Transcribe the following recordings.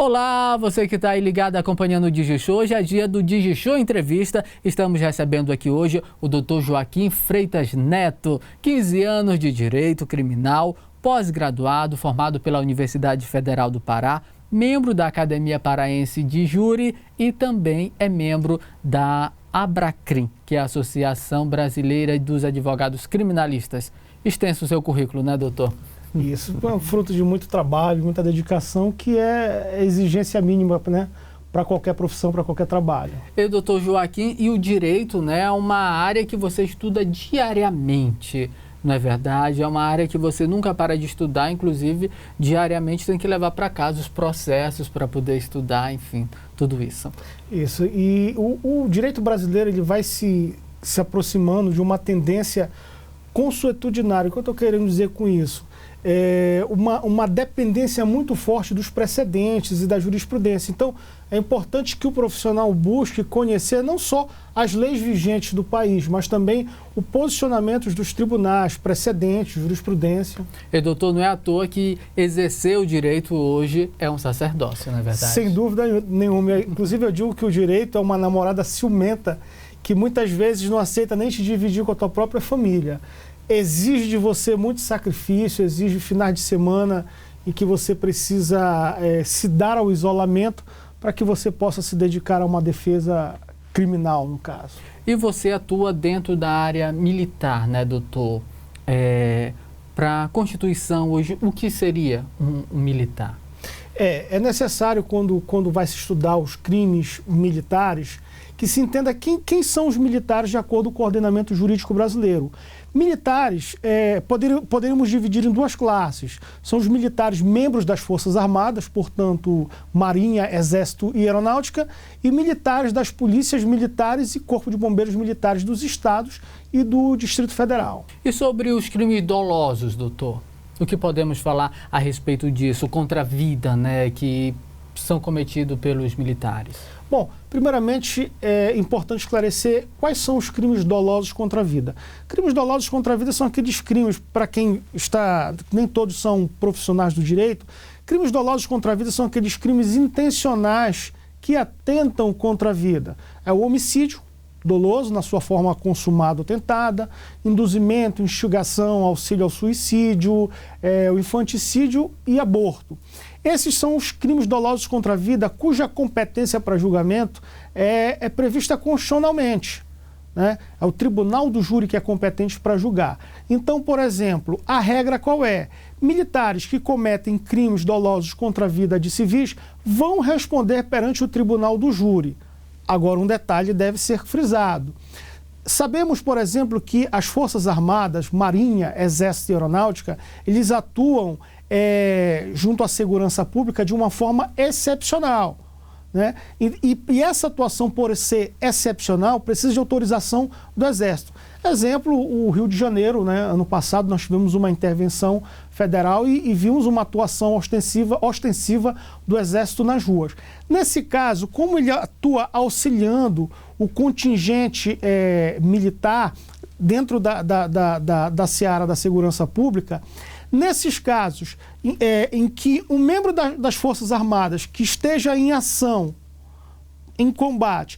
Olá, você que está aí ligado acompanhando o DigiShow. Hoje é dia do DigiShow Entrevista. Estamos recebendo aqui hoje o Dr. Joaquim Freitas Neto, 15 anos de Direito Criminal, pós-graduado, formado pela Universidade Federal do Pará, membro da Academia Paraense de Júri e também é membro da Abracrim, que é a Associação Brasileira dos Advogados Criminalistas. Extenso o seu currículo, né, doutor? Isso, é um fruto de muito trabalho, muita dedicação, que é exigência mínima, né, para qualquer profissão, para qualquer trabalho. E doutor Joaquim, e o direito, né, é uma área que você estuda diariamente, não é verdade? É uma área que você nunca para de estudar, inclusive diariamente tem que levar para casa os processos para poder estudar, enfim, tudo isso. Isso, e o direito brasileiro ele vai se aproximando de uma tendência consuetudinária. O que eu estou querendo dizer com isso? Uma dependência muito forte dos precedentes e da jurisprudência. Então, é importante que o profissional busque conhecer não só as leis vigentes do país, mas também o posicionamento dos tribunais, precedentes, jurisprudência. E doutor, não é à toa que exercer o direito hoje é um sacerdócio, não é verdade? Sem dúvida nenhuma. Inclusive, eu digo que o direito é uma namorada ciumenta que muitas vezes não aceita nem te dividir com a tua própria família. Exige de você muito sacrifício, exige finais de semana em que você precisa se dar ao isolamento para que você possa se dedicar a uma defesa criminal, no caso. E você atua dentro da área militar, né, doutor? Para a Constituição hoje, o que seria um militar? É necessário, quando vai se estudar os crimes militares, que se entenda quem são os militares de acordo com o ordenamento jurídico brasileiro. Militares, poderíamos dividir em duas classes. São os militares membros das Forças Armadas, portanto, Marinha, Exército e Aeronáutica, e militares das Polícias Militares e Corpo de Bombeiros Militares dos Estados e do Distrito Federal. E sobre os crimes dolosos, doutor? O que podemos falar a respeito disso, contra a vida, né, que são cometidos pelos militares? Bom, primeiramente é importante esclarecer quais são os crimes dolosos contra a vida. Crimes dolosos contra a vida são aqueles crimes, para quem nem todos são profissionais do direito, crimes dolosos contra a vida são aqueles crimes intencionais que atentam contra a vida. É o homicídio doloso, na sua forma consumada ou tentada, induzimento, instigação, auxílio ao suicídio, o infanticídio e aborto. Esses são os crimes dolosos contra a vida cuja competência para julgamento é prevista constitucionalmente, né? É o tribunal do júri que é competente para julgar. Então, por exemplo, a regra qual é? Militares que cometem crimes dolosos contra a vida de civis vão responder perante o tribunal do júri. Agora, um detalhe deve ser frisado. Sabemos, por exemplo, que as Forças Armadas, Marinha, Exército e Aeronáutica, eles atuam junto à segurança pública de uma forma excepcional, né? E essa atuação, por ser excepcional, precisa de autorização do Exército. Exemplo, o Rio de Janeiro, né? Ano passado nós tivemos uma intervenção federal e vimos uma atuação ostensiva do Exército nas ruas. Nesse caso, como ele atua auxiliando o contingente militar dentro da seara da segurança pública, nesses casos em que um membro das Forças Armadas que esteja em ação, em combate,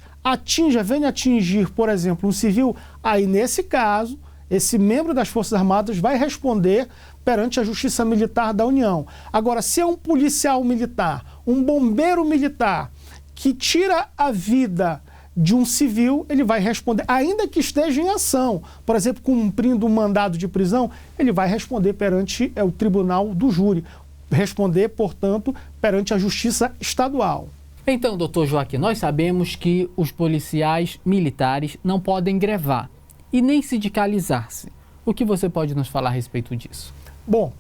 venha atingir, por exemplo, um civil, aí nesse caso, esse membro das Forças Armadas vai responder perante a Justiça Militar da União. Agora, se é um policial militar, um bombeiro militar, que tira a vida de um civil, ele vai responder, ainda que esteja em ação, por exemplo, cumprindo um mandado de prisão, ele vai responder perante o tribunal do júri, responder, portanto, perante a Justiça Estadual. Então, doutor Joaquim, nós sabemos que os policiais militares não podem grevar e nem sindicalizar-se. O que você pode nos falar a respeito disso? Bom,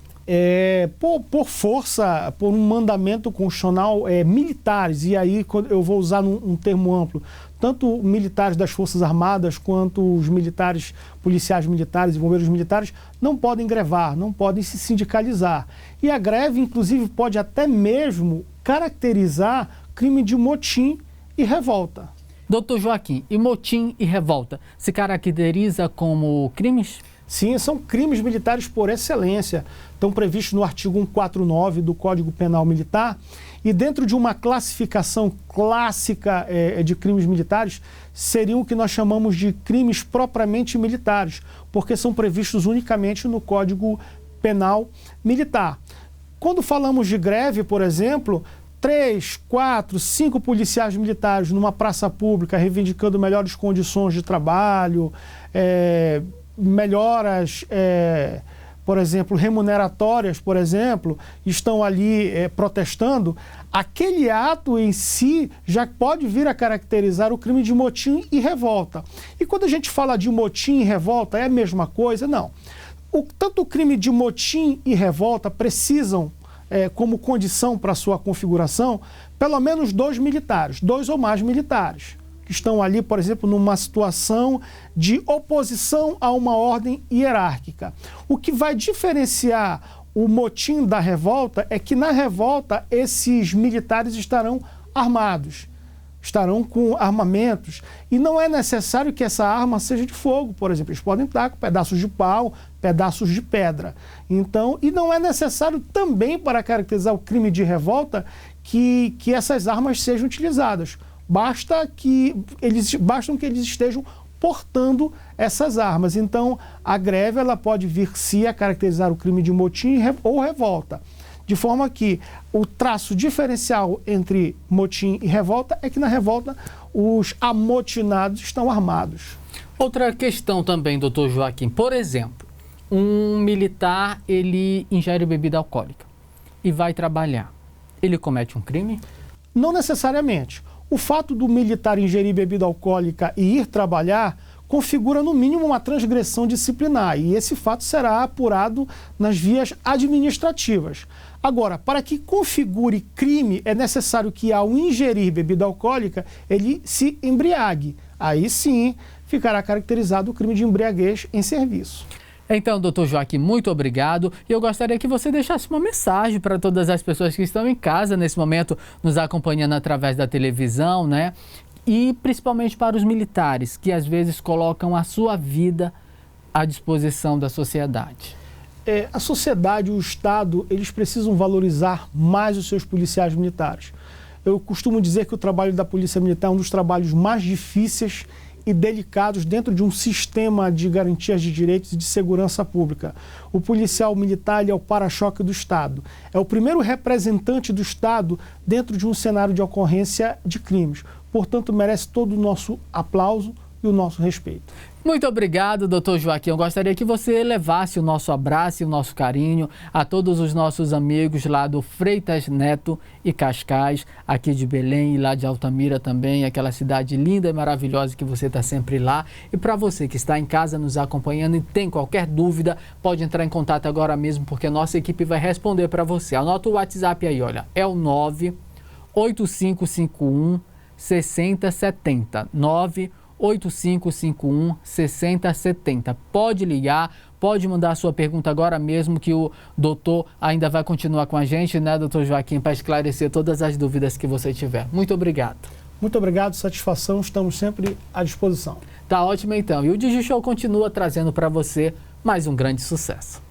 por força, por um mandamento constitucional, militares, e aí eu vou usar um termo amplo, tanto militares das Forças Armadas quanto os militares, policiais militares e bombeiros militares, não podem grevar, não podem se sindicalizar. E a greve, inclusive, pode até mesmo caracterizar crime de motim e revolta. Doutor Joaquim, e motim e revolta se caracteriza como crimes? Sim, são crimes militares por excelência. Estão previstos no artigo 149 do Código Penal Militar. E dentro de uma classificação clássica de crimes militares, seriam o que nós chamamos de crimes propriamente militares, porque são previstos unicamente no Código Penal Militar. Quando falamos de greve, por exemplo, 3, 4, 5 policiais militares numa praça pública reivindicando melhores condições de trabalho, melhoras, por exemplo, remuneratórias, por exemplo, estão ali protestando, aquele ato em si já pode vir a caracterizar o crime de motim e revolta. E quando a gente fala de motim e revolta, é a mesma coisa? Não. Tanto o crime de motim e revolta precisam, como condição para sua configuração, pelo menos 2 militares, 2 ou mais militares, que estão ali, por exemplo, numa situação de oposição a uma ordem hierárquica. O que vai diferenciar o motim da revolta é que na revolta esses militares estarão armados, estarão com armamentos, e não é necessário que essa arma seja de fogo, por exemplo. Eles podem estar com pedaços de pau, pedaços de pedra. Então, e não é necessário também, para caracterizar o crime de revolta, que essas armas sejam utilizadas. Bastam que eles estejam portando essas armas. Então, a greve ela pode vir sim a caracterizar o crime de motim ou revolta. De forma que o traço diferencial entre motim e revolta é que na revolta os amotinados estão armados. Outra questão também, doutor Joaquim. Por exemplo, um militar, ele ingere bebida alcoólica e vai trabalhar. Ele comete um crime? Não necessariamente. O fato do militar ingerir bebida alcoólica e ir trabalhar configura, no mínimo, uma transgressão disciplinar, e esse fato será apurado nas vias administrativas. Agora, para que configure crime, é necessário que, ao ingerir bebida alcoólica, ele se embriague. Aí sim ficará caracterizado o crime de embriaguez em serviço. Então, doutor Joaquim, muito obrigado. E eu gostaria que você deixasse uma mensagem para todas as pessoas que estão em casa nesse momento, nos acompanhando através da televisão, né? E principalmente para os militares, que às vezes colocam a sua vida à disposição da sociedade. A sociedade e o Estado, eles precisam valorizar mais os seus policiais militares. Eu costumo dizer que o trabalho da Polícia Militar é um dos trabalhos mais difíceis e delicados dentro de um sistema de garantias de direitos e de segurança pública. O policial militar ele é o para-choque do Estado. É o primeiro representante do Estado dentro de um cenário de ocorrência de crimes. Portanto, merece todo o nosso aplauso e o nosso respeito. Muito obrigado, doutor Joaquim. Eu gostaria que você levasse o nosso abraço e o nosso carinho a todos os nossos amigos lá do Freitas Neto e Cascais, aqui de Belém e lá de Altamira também, aquela cidade linda e maravilhosa que você está sempre lá. E para você que está em casa nos acompanhando e tem qualquer dúvida, pode entrar em contato agora mesmo, porque a nossa equipe vai responder para você. Anota o WhatsApp aí, olha, é o 98551 6070, 98551 6070. Pode ligar, pode mandar a sua pergunta agora mesmo, que o doutor ainda vai continuar com a gente, né, doutor Joaquim, para esclarecer todas as dúvidas que você tiver. Muito obrigado. Muito obrigado, satisfação, estamos sempre à disposição. Tá ótimo então. E o DigiShow continua trazendo para você mais um grande sucesso.